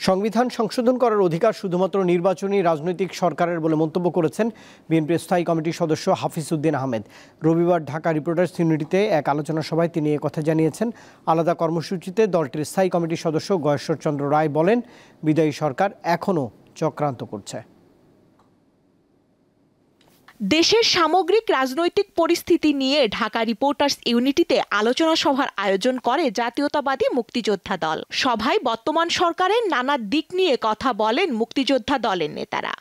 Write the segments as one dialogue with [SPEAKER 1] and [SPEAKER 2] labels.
[SPEAKER 1] সংবিধান সংশোধন করার অধিকার শুধুমাত্র নির্বাচনী রাজনৈতিক সরকারের বলে মন্তব্য করেছেন বিএনপির স্থায়ী কমিটির সদস্য হাফিজ উদ্দিন আহমেদ। রবিবার ঢাকা রিপোর্টার্স ইউনিটিতে এক আলোচনা সভায় তিনি একথা জানিয়েছেন। আলাদা কর্মসূচিতে দলটির স্থায়ী কমিটির সদস্য গয়েশ্বর চন্দ্র রায় বলেন, বিদায়ী সরকার এখনও চক্রান্ত করছে।
[SPEAKER 2] দেশের সামগ্রিক রাজনৈতিক পরিস্থিতি নিয়ে ঢাকা রিপোর্টার্স ইউনিটিতে আলোচনা সভার আয়োজন করে জাতীয়তাবাদী মুক্তিযোদ্ধা দল। সভায় বর্তমান সরকারের নানা দিক নিয়ে কথা বলেন মুক্তিযোদ্ধা দলের নেতারা।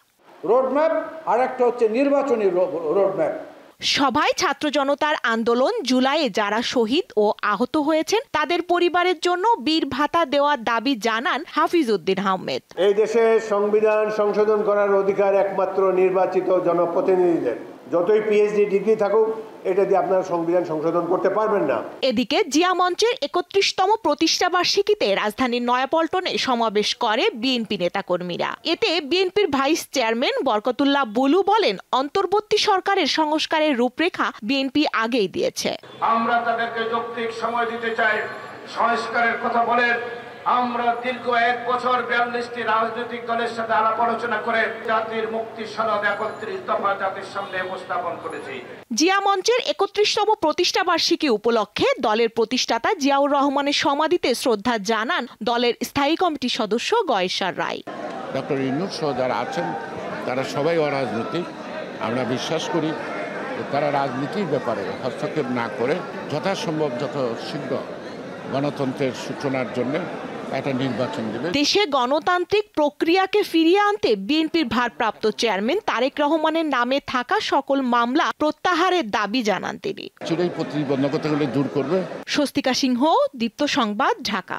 [SPEAKER 3] রোডম্যাপ আর একটা হচ্ছে নির্বাচনী রোডম্যাপ।
[SPEAKER 2] সভায় ছাত্র জনতার আন্দোলন, জুলাইয়ে যারা শহীদ ও আহত হয়েছেন তাদের পরিবারের জন্য বীর ভাতা দেওয়ার দাবি জানান হাফিজ উদ্দিন আহমেদ।
[SPEAKER 4] এই দেশে সংবিধান সংশোধন করার অধিকার একমাত্র নির্বাচিত জনপ্রতিনিধিদের। যতই পিএইচডি ডিগ্রি থাকুক, এটা দিয়ে আপনারা সংবিধান সংশোধন করতে পারবেন না।
[SPEAKER 2] এদিকে জিয়া মঞ্চের ৩১তম প্রতিষ্ঠাবার্ষিকীতে রাজধানীর নয়াপল্টনে সমাবেশ করে বিএনপি নেতাকর্মীরা। এতে বিএনপির ভাইস চেয়ারম্যান বরকতুল্লাহ বুলু বলেন, অন্তর্বর্তী সরকারের সংস্কারের রূপরেখা বিএনপি আগেই দিয়েছে।
[SPEAKER 5] আমরা তাদেরকে যৌক্তিক সময় দিতে চাই। সংস্কারের কথা বলেন, আমরা দীর্ঘ ১ বছর ৪২টি রাজনৈতিক দলের সাথে আলাপ আলোচনা করে জাতির মুক্তি সনদ ৩১ দফা জাতির সামনে উপস্থাপন করেছি।
[SPEAKER 2] জিয়া মঞ্চের ৩১তম প্রতিষ্ঠাবার্ষিকী উপলক্ষে দলের প্রতিষ্ঠাতা জিয়াউর রহমানের সমাধিতে শ্রদ্ধা জানান দলের স্থায়ী কমিটির সদস্য গয়েশ্বর রায়।
[SPEAKER 6] ডক্টর ইউনূস সহ যারা আছেন তারা সবাই অরাজনৈতিক। আমরা বিশ্বাস করি তারা রাজনীতির ব্যাপারে হস্তক্ষেপ না করে যথাসম্ভব যত শীঘ্র গণতন্ত্রের সূচনার জন্য একটা নির্বাচন দেবে। দেশে
[SPEAKER 2] গণতান্ত্রিক প্রক্রিয়াকে ফিরিয়ে আনতে বিএনপির ভারপ্রাপ্ত চেয়ারম্যান তারেক রহমানের নামে থাকা সকল মামলা প্রত্যাহারের দাবি জানান তিনি।
[SPEAKER 6] চিরাই প্রতিবন্ধকতাগুলো দূর করবে।
[SPEAKER 2] স্বস্তিকা সিংহ, দীপ্ত সংবাদ, ঢাকা।